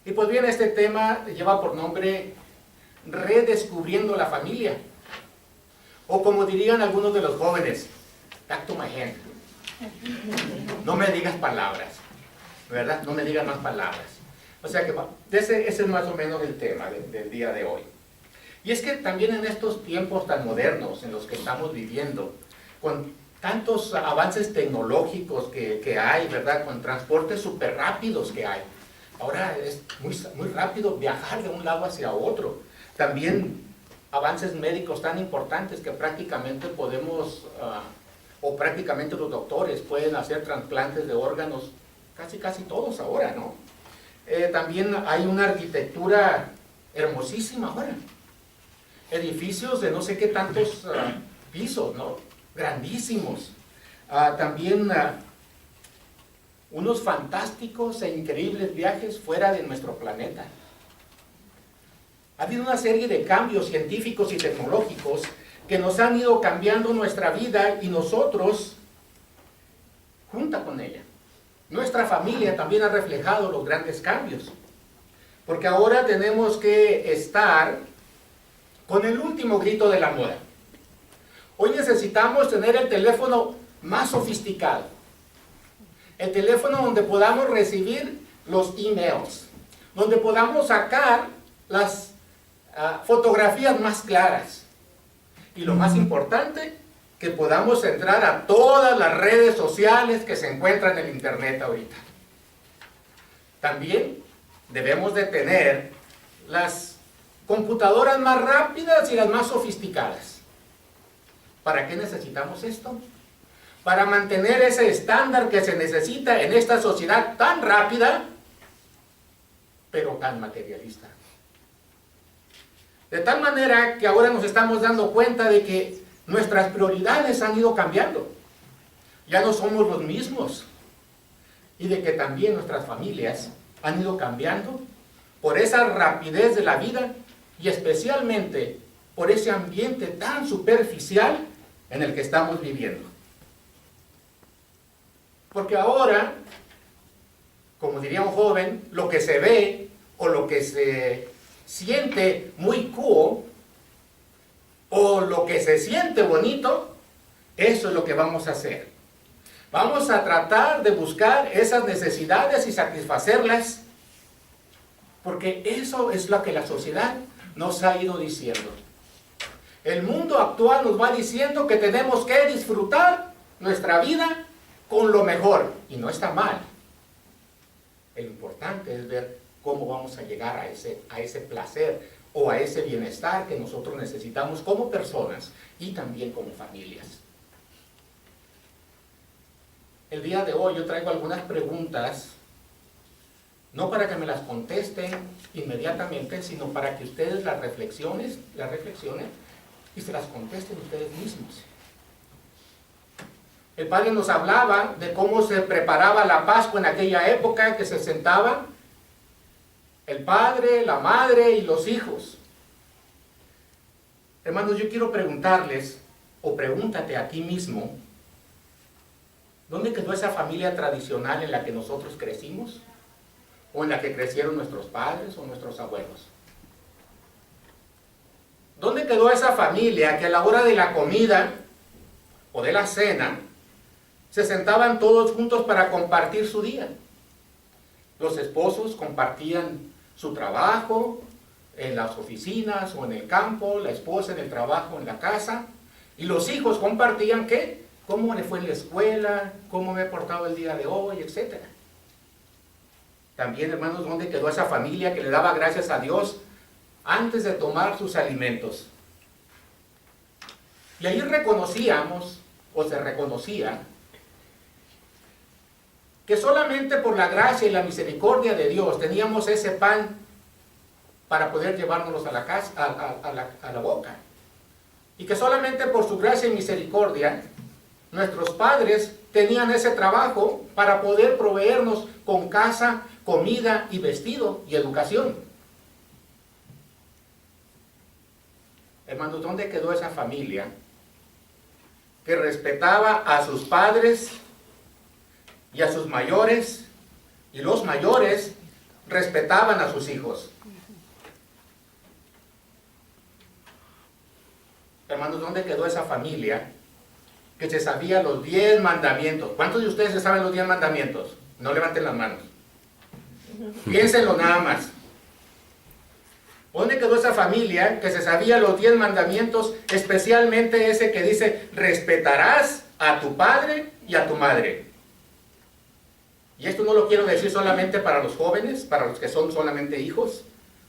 Y pues bien, este tema lleva por nombre Redescubriendo la familia. O como dirían algunos de los jóvenes, back to my hand. No me digas palabras, ¿verdad? No me digas más palabras. O sea que ese es más o menos el tema del día de hoy. Y es que también en estos tiempos tan modernos en los que estamos viviendo, con tantos avances tecnológicos que hay, ¿verdad? Con transportes súper rápidos que hay. Ahora es muy rápido viajar de un lado hacia otro. También avances médicos tan importantes que prácticamente podemos, o prácticamente los doctores pueden hacer trasplantes de órganos, casi todos ahora, ¿no? También hay una arquitectura hermosísima ahora. Edificios de no sé qué tantos pisos, ¿no? Grandísimos. También unos fantásticos e increíbles viajes fuera de nuestro planeta. Ha habido una serie de cambios científicos y tecnológicos que nos han ido cambiando nuestra vida y nosotros, junto con ella. Nuestra familia también ha reflejado los grandes cambios. Porque ahora tenemos que estar con el último grito de la moda. Hoy necesitamos tener el teléfono más sofisticado. El teléfono donde podamos recibir los emails. Donde podamos sacar las fotografías más claras. Y lo más importante, que podamos entrar a todas las redes sociales que se encuentran en el internet ahorita. También debemos de tener las computadoras más rápidas y las más sofisticadas. ¿Para qué necesitamos esto? Para mantener ese estándar que se necesita en esta sociedad tan rápida, pero tan materialista. De tal manera que ahora nos estamos dando cuenta de que nuestras prioridades han ido cambiando. Ya no somos los mismos. Y de que también nuestras familias han ido cambiando por esa rapidez de la vida y especialmente por ese ambiente tan superficial en el que estamos viviendo. Porque ahora, como diría un joven, lo que se ve o lo que se siente muy cool o lo que se siente bonito, eso es lo que vamos a hacer. Vamos a tratar de buscar esas necesidades y satisfacerlas, porque eso es lo que la sociedad nos ha ido diciendo. El mundo actual nos va diciendo que tenemos que disfrutar nuestra vida con lo mejor, y no está mal. Lo importante es ver cómo vamos a llegar a ese placer o a ese bienestar que nosotros necesitamos como personas y también como familias. El día de hoy yo traigo algunas preguntas, no para que me las contesten inmediatamente, sino para que ustedes las reflexionen y se las contesten ustedes mismos. El Padre nos hablaba de cómo se preparaba la Pascua en aquella época, que se sentaban el padre, la madre y los hijos. Hermanos, yo quiero preguntarles, o pregúntate a ti mismo, ¿dónde quedó esa familia tradicional en la que nosotros crecimos? ¿O en la que crecieron nuestros padres o nuestros abuelos? ¿Dónde quedó esa familia que a la hora de la comida o de la cena se sentaban todos juntos para compartir su día? Los esposos compartían su trabajo en las oficinas o en el campo, la esposa en el trabajo en la casa, y los hijos compartían ¿qué? Cómo le fue en la escuela, cómo me he portado el día de hoy, etc. También, hermanos, ¿dónde quedó esa familia que le daba gracias a Dios antes de tomar sus alimentos? Y ahí reconocíamos, o se reconocía, que solamente por la gracia y la misericordia de Dios teníamos ese pan para poder llevárnoslos a la casa, a la boca. Y que solamente por su gracia y misericordia nuestros padres tenían ese trabajo para poder proveernos con casa, comida y vestido y educación. Hermanos, ¿dónde quedó esa familia que respetaba a sus padres y a sus mayores, y los mayores respetaban a sus hijos. Hermanos, ¿dónde quedó esa familia que se sabía los 10 mandamientos? ¿Cuántos de ustedes se saben los 10 mandamientos? No levanten las manos. Piénsenlo nada más. ¿Dónde quedó esa familia que se sabía los 10 mandamientos, especialmente ese que dice, respetarás a tu padre y a tu madre? Y esto no lo quiero decir solamente para los jóvenes, para los que son solamente hijos,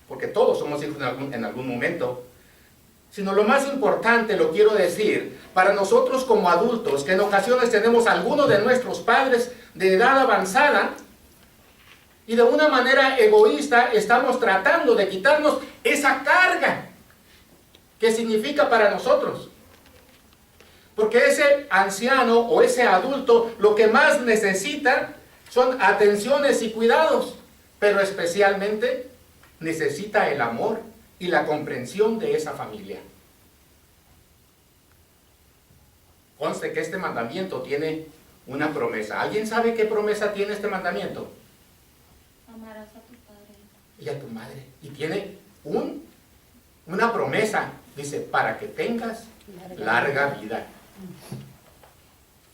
porque todos somos hijos en algún momento, sino lo más importante lo quiero decir para nosotros como adultos, que en ocasiones tenemos a algunos de nuestros padres de edad avanzada, y de una manera egoísta estamos tratando de quitarnos esa carga que significa para nosotros. Porque ese anciano o ese adulto lo que más necesita son atenciones y cuidados, pero especialmente necesita el amor y la comprensión de esa familia. Conste que este mandamiento tiene una promesa. ¿Alguien sabe qué promesa tiene este mandamiento? Amarás a tu padre Y a tu madre. Y tiene una promesa. Dice, para que tengas larga vida.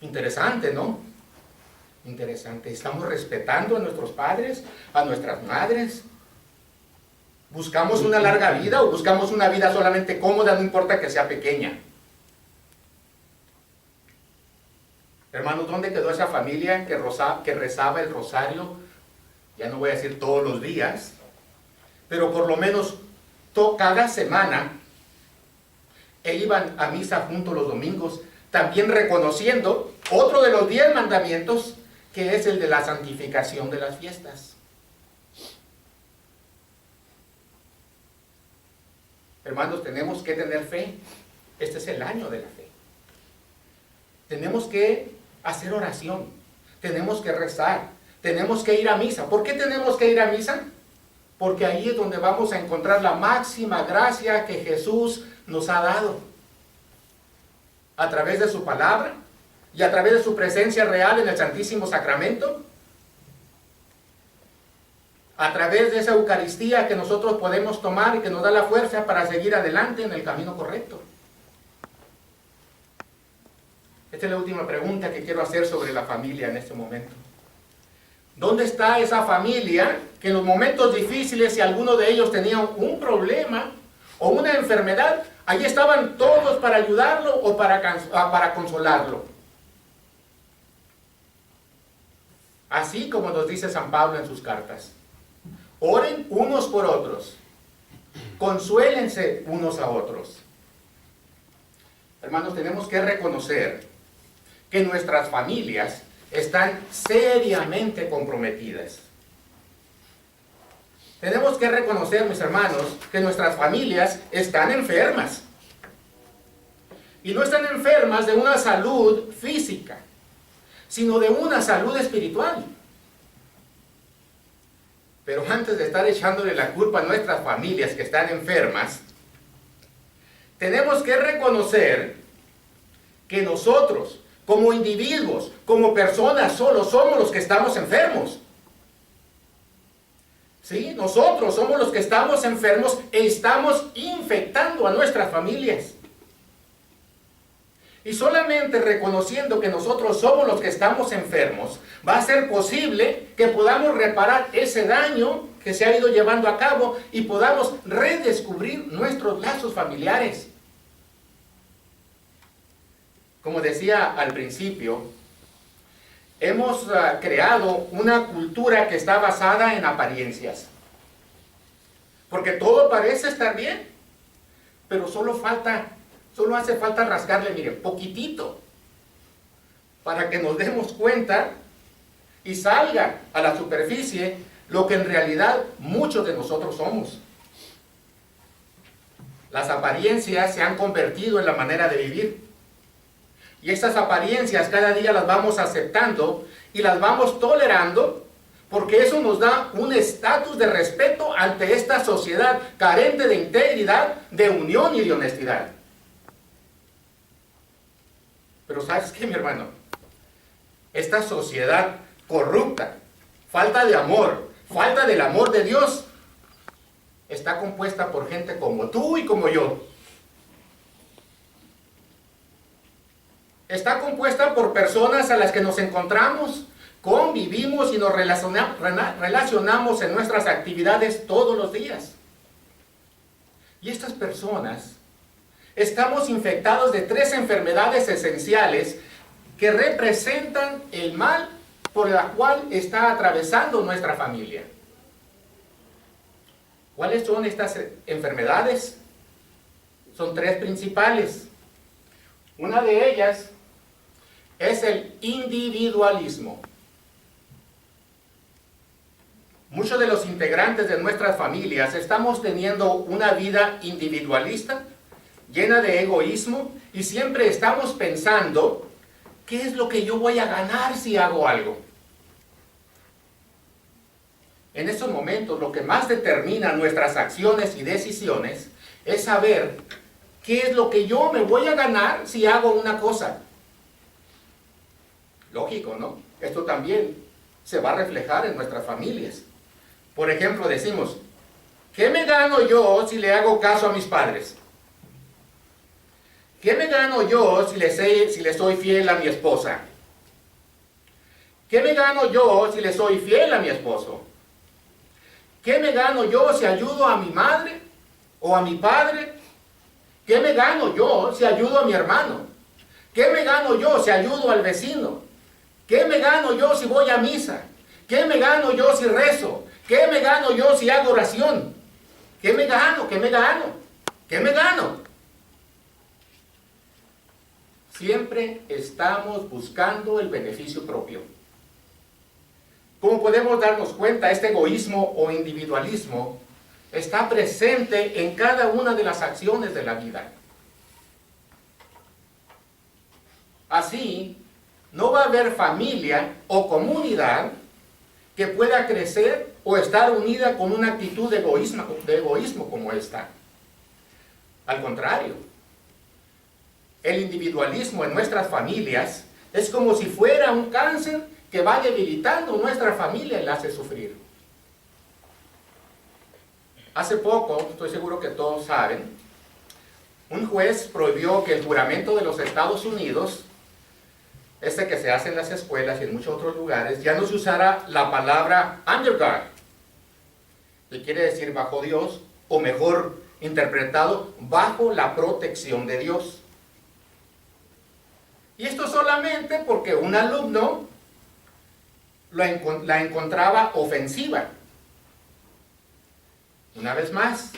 Interesante, ¿no? Interesante. ¿Estamos respetando a nuestros padres, a nuestras madres? ¿Buscamos una larga vida o buscamos una vida solamente cómoda, no importa que sea pequeña? Hermanos, ¿dónde quedó esa familia que rezaba el rosario? Ya no voy a decir todos los días, pero por lo menos cada semana, e iban a misa juntos los domingos, también reconociendo otro de los 10 mandamientos, que es el de la santificación de las fiestas. Hermanos, tenemos que tener fe. Este es el año de la fe. Tenemos que hacer oración. Tenemos que rezar. Tenemos que ir a misa. ¿Por qué tenemos que ir a misa? Porque ahí es donde vamos a encontrar la máxima gracia que Jesús nos ha dado. A través de su palabra y a través de su presencia real en el Santísimo Sacramento. A través de esa Eucaristía que nosotros podemos tomar y que nos da la fuerza para seguir adelante en el camino correcto. Esta es la última pregunta que quiero hacer sobre la familia en este momento. ¿Dónde está esa familia que en los momentos difíciles, si alguno de ellos tenía un problema o una enfermedad, allí estaban todos para ayudarlo o para consolarlo? Así como nos dice San Pablo en sus cartas. Oren unos por otros. Consuélense unos a otros. Hermanos, tenemos que reconocer que nuestras familias están seriamente comprometidas. Tenemos que reconocer, mis hermanos, que nuestras familias están enfermas. Y no están enfermas de una salud física, sino de una salud espiritual. Pero antes de estar echándole la culpa a nuestras familias que están enfermas, tenemos que reconocer que nosotros, como individuos, como personas, solo somos los que estamos enfermos. ¿Sí? Nosotros somos los que estamos enfermos e estamos infectando a nuestras familias. Y solamente reconociendo que nosotros somos los que estamos enfermos, va a ser posible que podamos reparar ese daño que se ha ido llevando a cabo y podamos redescubrir nuestros lazos familiares. Como decía al principio, hemos creado una cultura que está basada en apariencias. Porque todo parece estar bien, pero solo hace falta rascarle, miren, poquitito, para que nos demos cuenta y salga a la superficie lo que en realidad muchos de nosotros somos. Las apariencias se han convertido en la manera de vivir. Y estas apariencias cada día las vamos aceptando y las vamos tolerando, porque eso nos da un estatus de respeto ante esta sociedad carente de integridad, de unión y de honestidad. Pero ¿sabes qué, mi hermano? Esta sociedad corrupta, falta de amor, falta del amor de Dios está compuesta por gente como tú y como yo. Está compuesta por personas a las que nos encontramos, convivimos y nos relacionamos en nuestras actividades todos los días. Y estas personas estamos infectados de 3 enfermedades esenciales que representan el mal por la cual está atravesando nuestra familia. ¿Cuáles son estas enfermedades? Son 3 principales. Una de ellas es el individualismo. Muchos de los integrantes de nuestras familias estamos teniendo una vida individualista, llena de egoísmo, y siempre estamos pensando, ¿qué es lo que yo voy a ganar si hago algo? En estos momentos, lo que más determina nuestras acciones y decisiones es saber qué es lo que yo me voy a ganar si hago una cosa. Lógico, ¿no? Esto también se va a reflejar en nuestras familias. Por ejemplo, decimos, ¿qué me gano yo si le hago caso a mis padres? ¿Qué me gano yo si le soy fiel a mi esposa? ¿Qué me gano yo si le soy fiel a mi esposo? ¿Qué me gano yo si ayudo a mi madre o a mi padre? ¿Qué me gano yo si ayudo a mi hermano? ¿Qué me gano yo si ayudo al vecino? ¿Qué me gano yo si voy a misa? ¿Qué me gano yo si rezo? ¿Qué me gano yo si hago oración? ¿Qué me gano? ¿Qué me gano? ¿Qué me gano? Siempre estamos buscando el beneficio propio. Como podemos darnos cuenta, este egoísmo o individualismo está presente en cada una de las acciones de la vida. Así, no va a haber familia o comunidad que pueda crecer o estar unida con una actitud de egoísmo como esta. Al contrario, el individualismo en nuestras familias es como si fuera un cáncer que va debilitando nuestra familia y la hace sufrir. Hace poco, estoy seguro que todos saben, un juez prohibió que el juramento de los Estados Unidos, este que se hace en las escuelas y en muchos otros lugares, ya no se usara la palabra under God, que quiere decir bajo Dios, o mejor interpretado, bajo la protección de Dios. Y esto solamente porque un alumno la encontraba ofensiva. Una vez más,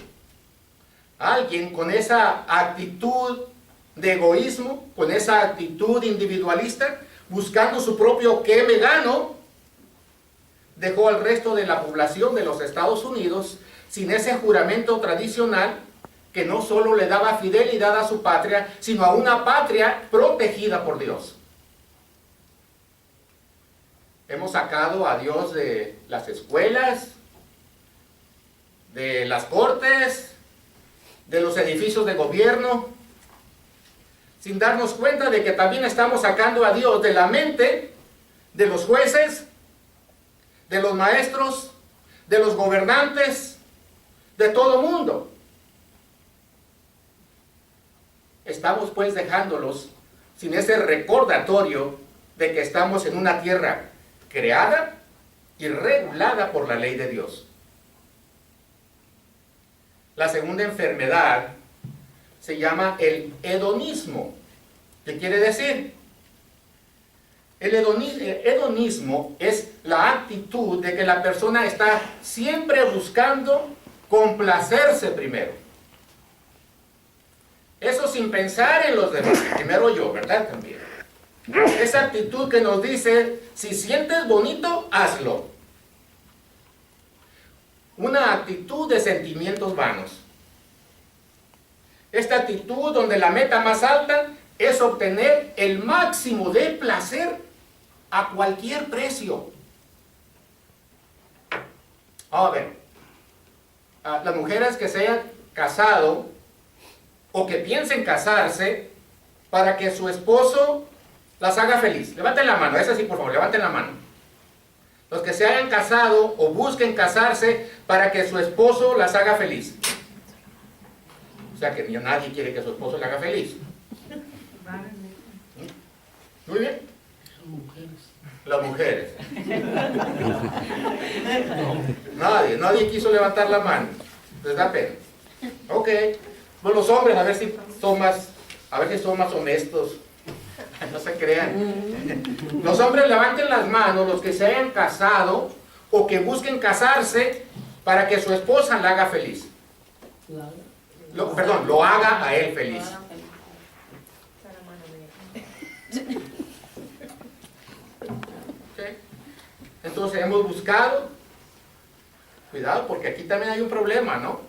alguien con esa actitud de egoísmo, con esa actitud individualista, buscando su propio ¿qué me gano?, dejó al resto de la población de los Estados Unidos sin ese juramento tradicional que no solo le daba fidelidad a su patria, sino a una patria protegida por Dios. Hemos sacado a Dios de las escuelas, de las cortes, de los edificios de gobierno, sin darnos cuenta de que también estamos sacando a Dios de la mente de los jueces, de los maestros, de los gobernantes, de todo mundo. Estamos pues dejándolos sin ese recordatorio de que estamos en una tierra creada y regulada por la ley de Dios. La segunda enfermedad se llama el hedonismo. ¿Qué quiere decir? El hedonismo es la actitud de que la persona está siempre buscando complacerse primero. Eso sin pensar en los demás, primero yo, ¿verdad? También. Esa actitud que nos dice, si sientes bonito, hazlo. Una actitud de sentimientos vanos. Esta actitud donde la meta más alta es obtener el máximo de placer a cualquier precio. A ver, las mujeres que se hayan casado o que piensen casarse para que su esposo las haga feliz. Levanten la mano, esa sí, por favor, levanten la mano. Los que se hayan casado o busquen casarse para que su esposo las haga feliz. O sea que nadie quiere que su esposo le haga feliz. Muy bien. Las mujeres. Nadie quiso levantar la mano. Les da pena. Ok. Pues los hombres, a ver si son más honestos. No se crean. Los hombres levanten las manos, los que se hayan casado o que busquen casarse para que su esposa la haga feliz. Lo haga a él feliz. Okay. Entonces hemos buscado, cuidado porque aquí también hay un problema, ¿no?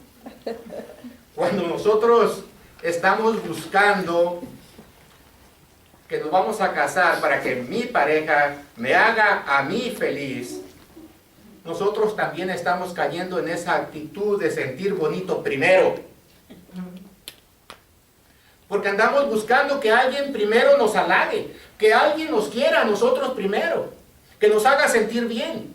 Cuando nosotros estamos buscando que nos vamos a casar para que mi pareja me haga a mí feliz, nosotros también estamos cayendo en esa actitud de sentir bonito primero. Porque andamos buscando que alguien primero nos halague, que alguien nos quiera a nosotros primero, que nos haga sentir bien.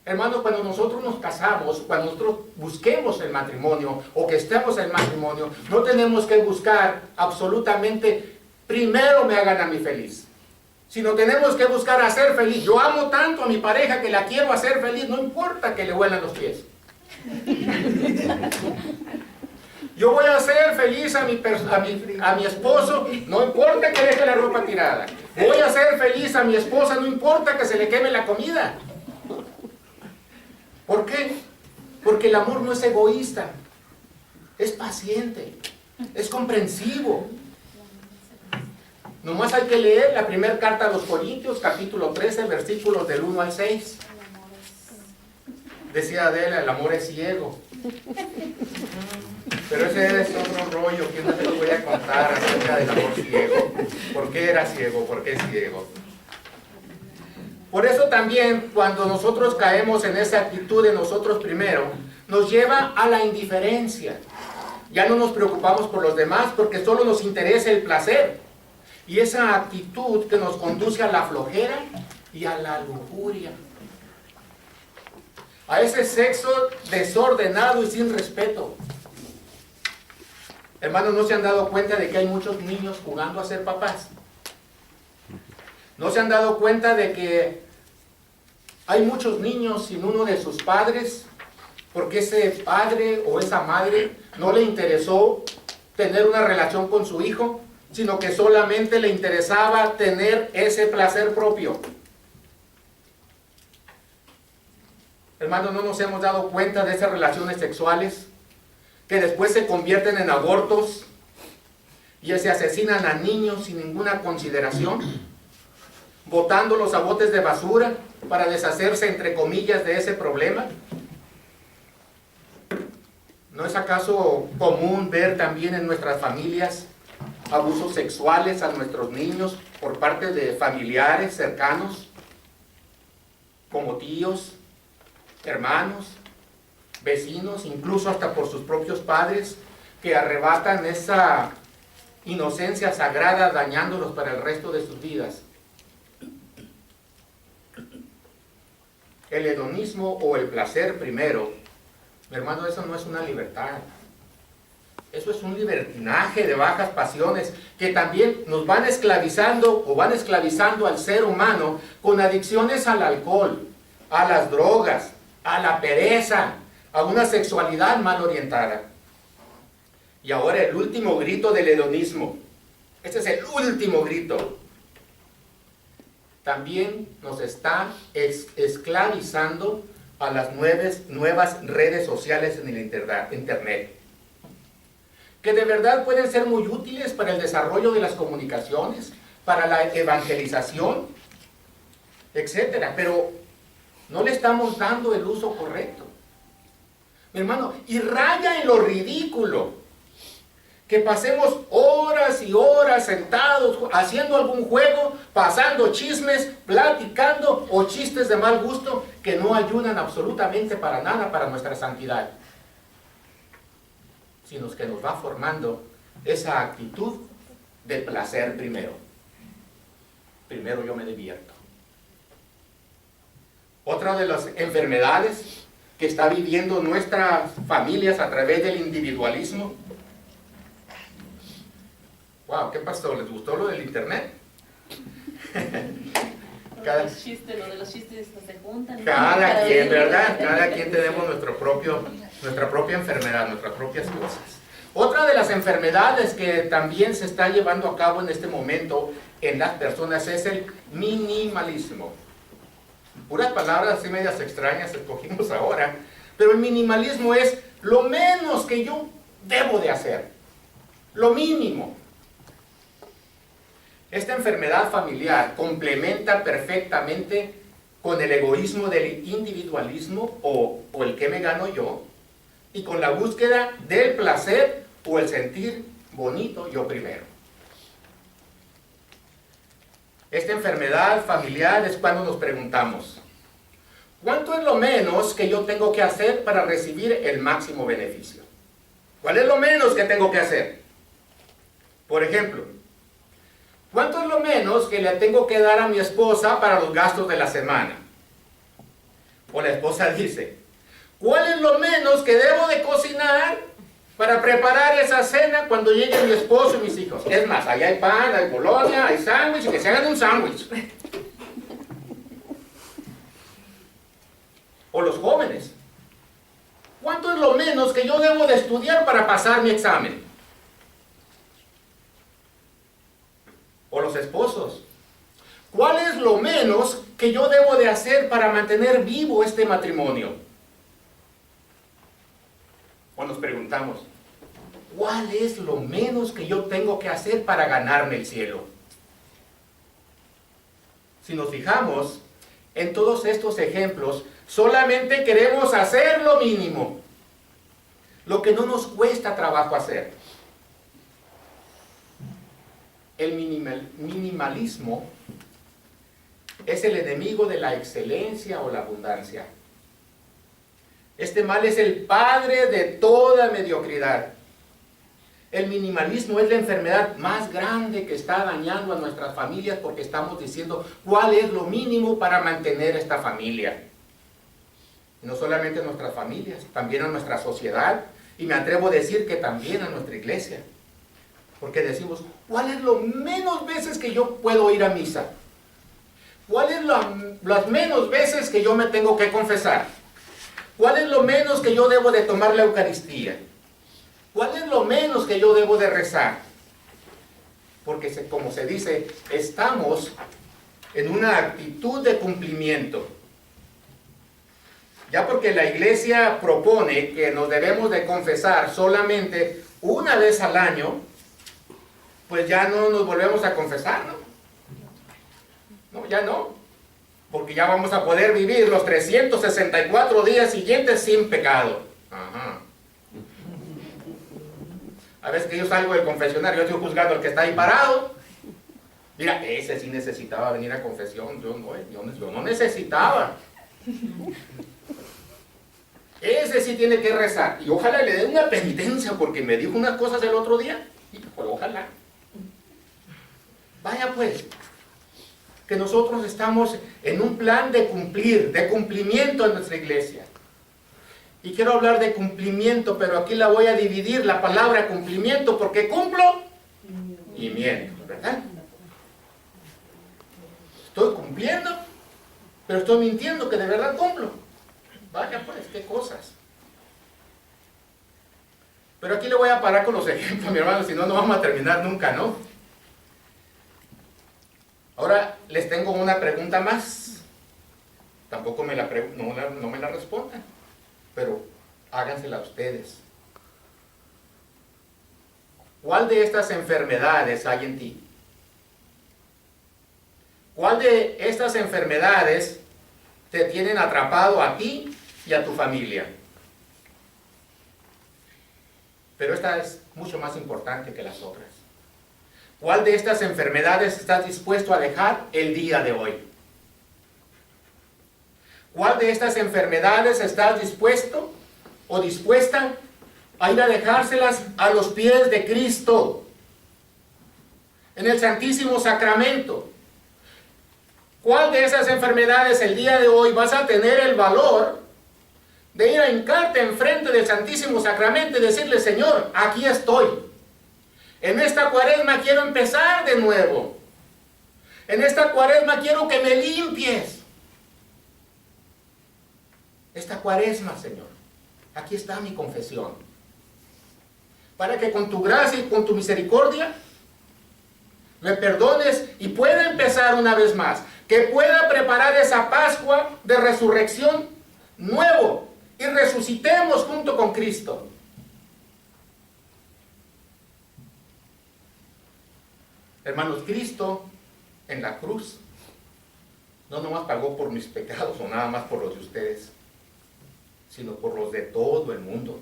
Hermano, cuando nosotros nos casamos, cuando nosotros busquemos el matrimonio o que estemos en el matrimonio, no tenemos que buscar absolutamente primero me hagan a mí feliz, sino tenemos que buscar hacer feliz. Yo amo tanto a mi pareja que la quiero hacer feliz, no importa que le huelan los pies. Yo voy a hacer feliz a mi esposo, no importa que deje la ropa tirada. Voy a hacer feliz a mi esposa, no importa que se le queme la comida. ¿Por qué? Porque el amor no es egoísta, es paciente, es comprensivo. Nomás hay que leer la primera carta a los Corintios, capítulo 13, versículos del 1 al 6. Decía Adela, el amor es ciego. Pero ese es otro rollo que no te lo voy a contar acerca del amor ciego. ¿Por qué era ciego? ¿Por qué es ciego? Por eso también cuando nosotros caemos en esa actitud de nosotros primero, nos lleva a la indiferencia. Ya no nos preocupamos por los demás porque solo nos interesa el placer. Y esa actitud que nos conduce a la flojera y a la lujuria. A ese sexo desordenado y sin respeto. Hermanos, ¿no se han dado cuenta de que hay muchos niños jugando a ser papás? ¿No se han dado cuenta de que hay muchos niños sin uno de sus padres porque ese padre o esa madre no le interesó tener una relación con su hijo, sino que solamente le interesaba tener ese placer propio? Hermanos, ¿no nos hemos dado cuenta de esas relaciones sexuales que después se convierten en abortos y se asesinan a niños sin ninguna consideración? Botándolos a botes de basura para deshacerse, entre comillas, de ese problema. ¿No es acaso común ver también en nuestras familias abusos sexuales a nuestros niños por parte de familiares cercanos, como tíos, hermanos, vecinos, incluso hasta por sus propios padres, que arrebatan esa inocencia sagrada dañándolos para el resto de sus vidas? El hedonismo o el placer primero, mi hermano, eso no es una libertad. Eso es un libertinaje de bajas pasiones que también nos van esclavizando o van esclavizando al ser humano con adicciones al alcohol, a las drogas, a la pereza, a una sexualidad mal orientada. Y ahora el último grito del hedonismo. Este es el último grito. También nos está esclavizando a las nuevas redes sociales en el internet, que de verdad pueden ser muy útiles para el desarrollo de las comunicaciones, para la evangelización, etcétera, pero no le estamos dando el uso correcto. Mi hermano, y raya en lo ridículo que pasemos horas y horas sentados haciendo algún juego, pasando chismes, platicando o chistes de mal gusto que no ayudan absolutamente para nada para nuestra santidad, sino que nos va formando esa actitud de placer primero. Primero yo me divierto. Otra de las enfermedades que está viviendo nuestras familias a través del individualismo. Wow, ¿qué pasó? ¿Les gustó lo del internet? Lo de los chistes se juntan. Cada quien, ¿verdad? Cada quien tenemos nuestra propia enfermedad, nuestras propias cosas. Otra de las enfermedades que también se está llevando a cabo en este momento en las personas es el minimalismo. Puras palabras así medias extrañas escogimos ahora, pero el minimalismo es lo menos que yo debo de hacer, lo mínimo. Esta enfermedad familiar complementa perfectamente con el egoísmo del individualismo o el que me gano yo, y con la búsqueda del placer o el sentir bonito yo primero. Esta enfermedad familiar es cuando nos preguntamos, ¿cuánto es lo menos que yo tengo que hacer para recibir el máximo beneficio? ¿Cuál es lo menos que tengo que hacer? Por ejemplo, ¿cuánto es lo menos que le tengo que dar a mi esposa para los gastos de la semana? O la esposa dice, ¿cuál es lo menos que debo de cocinar para preparar esa cena cuando llegue mi esposo y mis hijos? Es más, allá hay pan, hay boloña, hay sándwich, que se hagan un sándwich. O los jóvenes, ¿cuánto es lo menos que yo debo de estudiar para pasar mi examen? O los esposos, ¿cuál es lo menos que yo debo de hacer para mantener vivo este matrimonio? O nos preguntamos, ¿cuál es lo menos que yo tengo que hacer para ganarme el cielo? Si nos fijamos en todos estos ejemplos, solamente queremos hacer lo mínimo, lo que no nos cuesta trabajo hacer. El minimalismo es el enemigo de la excelencia o la abundancia. Este mal es el padre de toda mediocridad. El minimalismo es la enfermedad más grande que está dañando a nuestras familias porque estamos diciendo cuál es lo mínimo para mantener esta familia. No solamente a nuestras familias, también a nuestra sociedad, y me atrevo a decir que también a nuestra iglesia. Porque decimos, ¿cuál es lo menos veces que yo puedo ir a misa? ¿Cuál es las menos veces que yo me tengo que confesar? ¿Cuál es lo menos que yo debo de tomar la Eucaristía? ¿Cuál es lo menos que yo debo de rezar? Porque como se dice, estamos en una actitud de cumplimiento. Ya porque la iglesia propone que nos debemos de confesar solamente una vez al año, pues ya no nos volvemos a confesar, ¿no? No, ya no. Porque ya vamos a poder vivir los 364 días siguientes sin pecado. Ajá. A veces que yo salgo del confesionario, yo estoy juzgando al que está ahí parado. Mira, ese sí necesitaba venir a confesión, yo no necesitaba. Ese sí tiene que rezar. Y ojalá le dé una penitencia porque me dijo unas cosas el otro día. Y pues ojalá. Vaya pues, que nosotros estamos en un plan de cumplir, de cumplimiento en nuestra iglesia. Y quiero hablar de cumplimiento, pero aquí la voy a dividir, la palabra cumplimiento, porque cumplo y miento, ¿verdad? Estoy cumpliendo, pero estoy mintiendo que de verdad cumplo. Vaya pues, qué cosas. Pero aquí le voy a parar con los ejemplos, mi hermano, si no, no vamos a terminar nunca, ¿no? Ahora les tengo una pregunta más. Tampoco no me la respondan, pero hágansela ustedes. ¿Cuál de estas enfermedades hay en ti? ¿Cuál de estas enfermedades te tienen atrapado a ti y a tu familia? Pero esta es mucho más importante que las otras. ¿Cuál de estas enfermedades estás dispuesto a dejar el día de hoy? ¿Cuál de estas enfermedades estás dispuesto o dispuesta a ir a dejárselas a los pies de Cristo en el Santísimo Sacramento? ¿Cuál de esas enfermedades el día de hoy vas a tener el valor de ir a hincarte enfrente del Santísimo Sacramento y decirle, Señor, aquí estoy? En esta cuaresma quiero empezar de nuevo. En esta cuaresma quiero que me limpies. Esta cuaresma, Señor, aquí está mi confesión. Para que con tu gracia y con tu misericordia me perdones y pueda empezar una vez más. Que pueda preparar esa Pascua de resurrección nuevo y resucitemos junto con Cristo. Hermanos, Cristo en la cruz no nomás pagó por mis pecados o nada más por los de ustedes, sino por los de todo el mundo.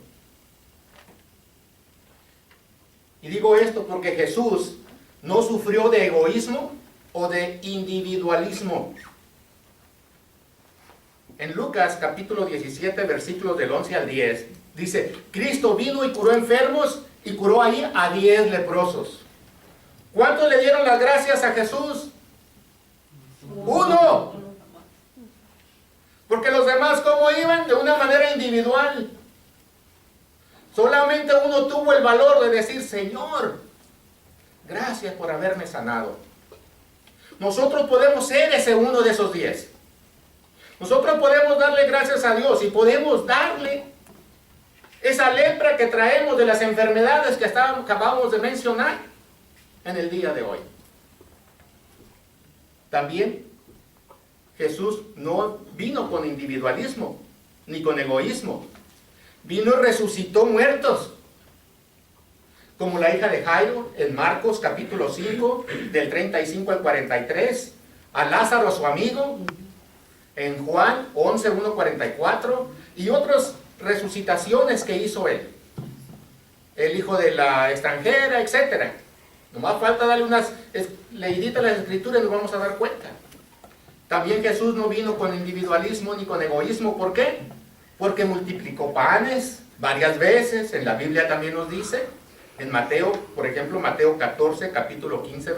Y digo esto porque Jesús no sufrió de egoísmo o de individualismo. En Lucas capítulo 17, versículos del 11 al 10, dice, Cristo vino y curó enfermos y curó ahí a 10 leprosos. ¿Cuántos le dieron las gracias a Jesús? Uno. Porque los demás, ¿cómo iban? De una manera individual. Solamente uno tuvo el valor de decir, Señor, gracias por haberme sanado. Nosotros podemos ser ese uno de esos 10. Nosotros podemos darle gracias a Dios y podemos darle esa lepra que traemos de las enfermedades que acabamos de mencionar en el día de hoy. También Jesús no vino con individualismo ni con egoísmo. Vino y resucitó muertos. Como la hija de Jairo en Marcos capítulo 5 del 35 al 43. A Lázaro, su amigo, en Juan 11, 1, 44. Y otras resucitaciones que hizo él. El hijo de la extranjera, etc. Nomás falta darle unas leíditas a las escrituras y nos vamos a dar cuenta. También Jesús no vino con individualismo ni con egoísmo. ¿Por qué? Porque multiplicó panes varias veces. En la Biblia también nos dice. En Mateo, por ejemplo, Mateo 14, capítulo 15,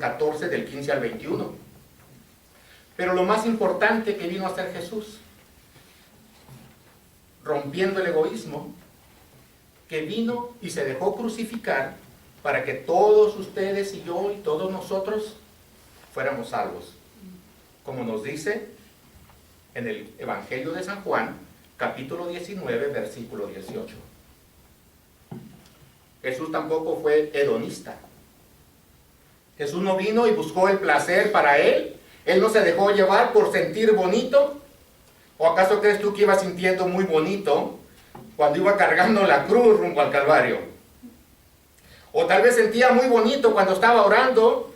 14 del 15 al 21. Pero lo más importante que vino a hacer Jesús, rompiendo el egoísmo, que vino y se dejó crucificar para que todos ustedes y yo y todos nosotros fuéramos salvos. Como nos dice en el Evangelio de San Juan, capítulo 19, versículo 18. Jesús tampoco fue hedonista. Jesús no vino y buscó el placer para él. Él no se dejó llevar por sentir bonito. ¿O acaso crees tú que iba sintiendo muy bonito cuando iba cargando la cruz rumbo al Calvario? O tal vez sentía muy bonito cuando estaba orando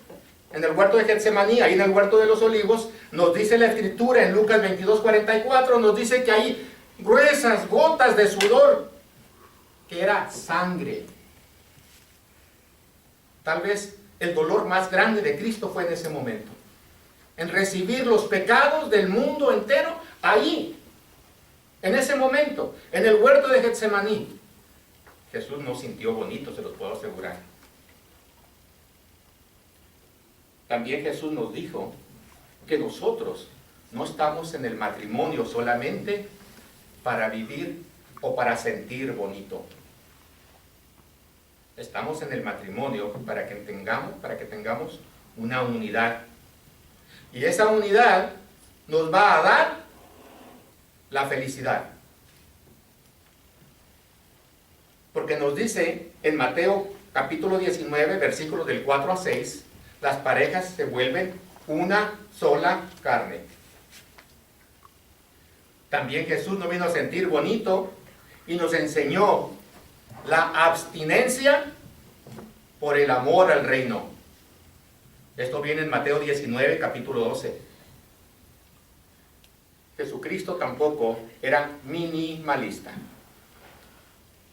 en el huerto de Getsemaní, ahí en el huerto de los olivos. Nos dice la escritura en Lucas 22, 44, nos dice que hay gruesas gotas de sudor, que era sangre. Tal vez el dolor más grande de Cristo fue en ese momento, en recibir los pecados del mundo entero, ahí, en ese momento, en el huerto de Getsemaní. Jesús no sintió bonito, se los puedo asegurar. También Jesús nos dijo que nosotros no estamos en el matrimonio solamente para vivir o para sentir bonito. Estamos en el matrimonio para que tengamos una unidad. Y esa unidad nos va a dar la felicidad. Porque nos dice en Mateo capítulo 19, versículos del 4 a 6, las parejas se vuelven una sola carne. También Jesús no vino a sentir bonito y nos enseñó la abstinencia por el amor al reino. Esto viene en Mateo 19, capítulo 12. Jesucristo tampoco era minimalista.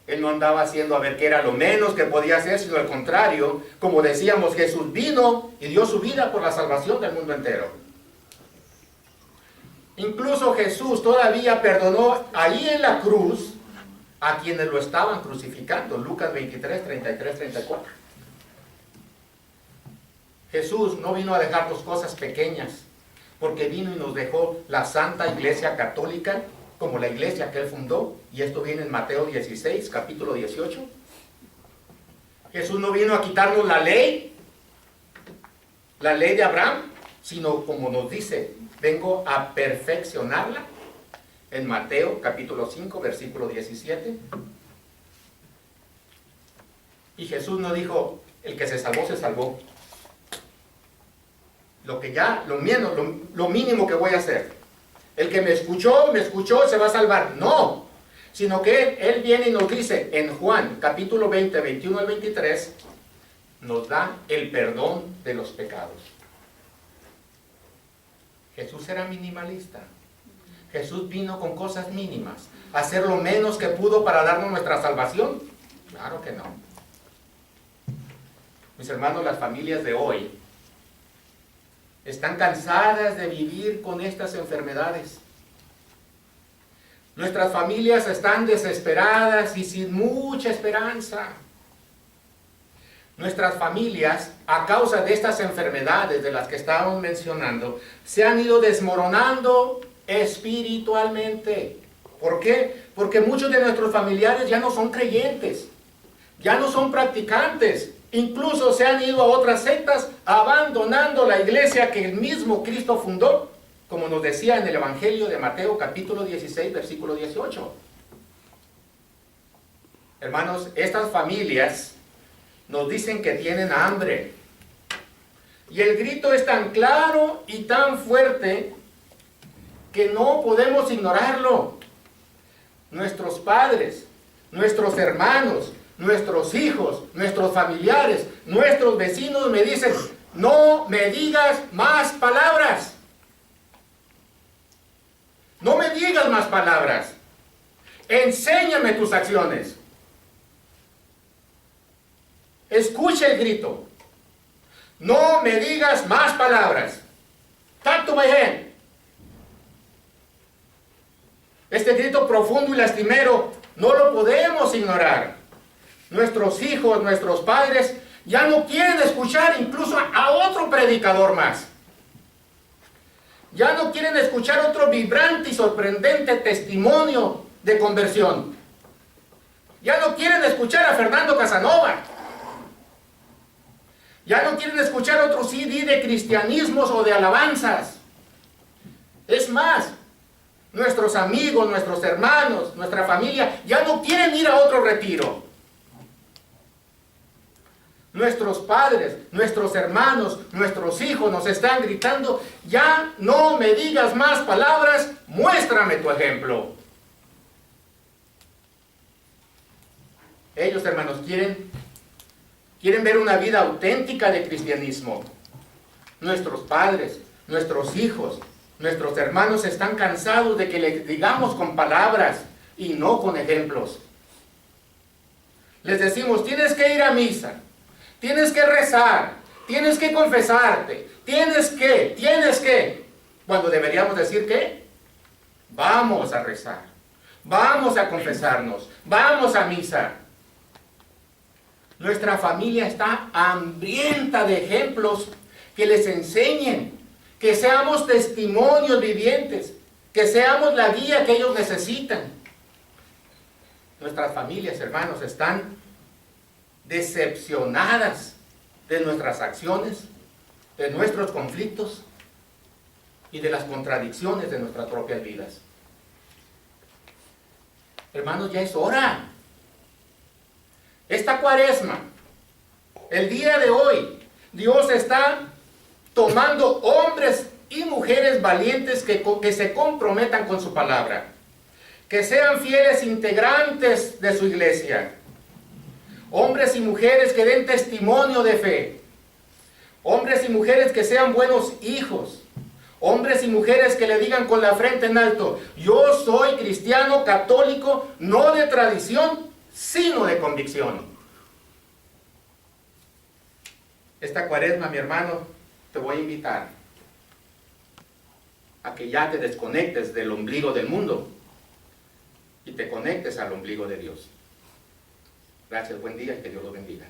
Él no andaba haciendo a ver qué era lo menos que podía hacer, sino al contrario, como decíamos, Jesús vino y dio su vida por la salvación del mundo entero. Incluso Jesús todavía perdonó ahí en la cruz a quienes lo estaban crucificando. Lucas 23, 33, 34. Jesús no vino a dejarnos cosas pequeñas, porque vino y nos dejó la Santa Iglesia Católica, como la iglesia que Él fundó, y esto viene en Mateo 16, capítulo 18. Jesús no vino a quitarnos la ley de Abraham, sino como nos dice, vengo a perfeccionarla, en Mateo capítulo 5, versículo 17. Y Jesús no dijo, el que se salvó, se salvó. Lo mínimo que voy a hacer. El que me escuchó, se va a salvar. No, sino que Él viene y nos dice, en Juan capítulo 20, 21 al 23, nos da el perdón de los pecados. Jesús era minimalista. Jesús vino con cosas mínimas, a hacer lo menos que pudo para darnos nuestra salvación. Claro que no. Mis hermanos, las familias de hoy están cansadas de vivir con estas enfermedades. Nuestras familias están desesperadas y sin mucha esperanza. Nuestras familias, a causa de estas enfermedades de las que estábamos mencionando, se han ido desmoronando espiritualmente. ¿Por qué? Porque muchos de nuestros familiares ya no son creyentes, ya no son practicantes, incluso se han ido a otras sectas, abandonando la iglesia que el mismo Cristo fundó, como nos decía en el Evangelio de Mateo capítulo 16, versículo 18. Hermanos, estas familias nos dicen que tienen hambre. Y el grito es tan claro y tan fuerte que no podemos ignorarlo. Nuestros padres, nuestros hermanos, nuestros hijos, nuestros familiares, nuestros vecinos me dicen, no me digas más palabras. No me digas más palabras. Enséñame tus acciones. Escucha el grito. No me digas más palabras. Talk to my hand. Este grito profundo y lastimero no lo podemos ignorar. Nuestros hijos, nuestros padres ya no quieren escuchar incluso a otro predicador más. Ya no quieren escuchar otro vibrante y sorprendente testimonio de conversión. Ya no quieren escuchar a Fernando Casanova. Ya no quieren escuchar otro CD de cristianismos o de alabanzas. Es más, nuestros amigos, nuestros hermanos, nuestra familia, ya no quieren ir a otro retiro. Nuestros padres, nuestros hermanos, nuestros hijos nos están gritando, ya no me digas más palabras, muéstrame tu ejemplo. Ellos, hermanos, quieren ver una vida auténtica de cristianismo. Nuestros padres, nuestros hijos, nuestros hermanos están cansados de que les digamos con palabras y no con ejemplos. Les decimos, tienes que ir a misa, tienes que rezar, tienes que confesarte, tienes que. Cuando deberíamos decir ¿qué? Vamos a rezar, vamos a confesarnos, vamos a misa. Nuestra familia está hambrienta de ejemplos que les enseñen, que seamos testimonios vivientes, que seamos la guía que ellos necesitan. Nuestras familias, hermanos, están decepcionadas de nuestras acciones, de nuestros conflictos y de las contradicciones de nuestras propias vidas. Hermanos, ya es hora. Esta Cuaresma, el día de hoy, Dios está tomando hombres y mujeres valientes que se comprometan con su palabra, que sean fieles integrantes de su iglesia, hombres y mujeres que den testimonio de fe, hombres y mujeres que sean buenos hijos, hombres y mujeres que le digan con la frente en alto, yo soy cristiano católico, no de tradición, sino de convicción. Esta Cuaresma, mi hermano, te voy a invitar a que ya te desconectes del ombligo del mundo y te conectes al ombligo de Dios. Gracias, buen día y que Dios los bendiga.